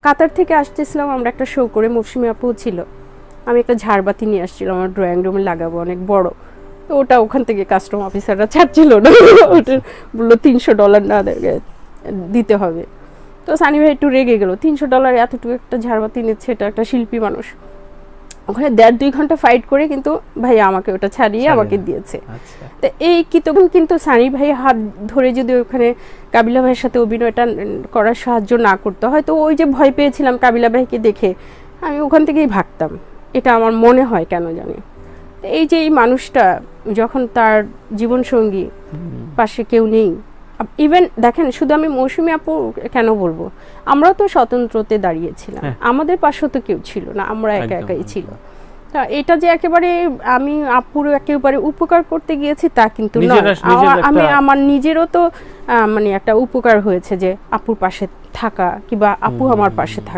কাতার থেকে আসতেছিলাম আমরা একটা শো করে, মৌসুমী আপু ছিল, আমি একটা ঝাড়বাতি নিয়ে আসছিলাম আমার ড্রয়িং রুমে লাগাবো, অনেক বড়। তো ওটা ওখান থেকে কাস্টম অফিসাররা ছাড়ছিল না, ওটা বললো $300 না দিতে হবে। তো সানি ভাই একটু রেগে গেল, $300 এতটুকু একটা ঝাড়বাতি নিচ্ছে, এটা একটা শিল্পী মানুষ। ওখানে 1.5-2 ঘন্টা ফাইট করে কিন্তু ভাইয়া আমাকে ওটা ছাড়িয়ে আমাকে দিয়েছে। তো এই তখন কিন্তু সানি ভাই হাত ধরে যদি ওখানে কাবিলা ভাইয়ের সাথে অভিনয়টা করার সাহায্য না করতে হয়, তো ওই যে ভয় পেয়েছিলাম কাবিলা ভাইকে দেখে, আমি ওখান থেকেই ভাগতাম, এটা আমার মনে হয় কেন জানি। তো এই যে এই মানুষটা যখন তার জীবনসঙ্গী পাশে কেউ নেই, ইভেন দেখেন শুধু আমি মৌসুমী আপু কেন বলবো, আমরাও তো স্বতন্ত্রতে দাঁড়িয়েছিলাম, আমাদের পাশেও তো কেউ ছিল না, আমরা একা একাই ছিল। তা এটা যে একেবারে আমি আপুর একেবারে উপকার করতে গিয়েছি তা কিন্তু নয়, আমি আমার নিজেরও তো মানে একটা উপকার হয়েছে যে আপুর পাশে থাকা, কিংবা আপু আমার পাশে থাকা।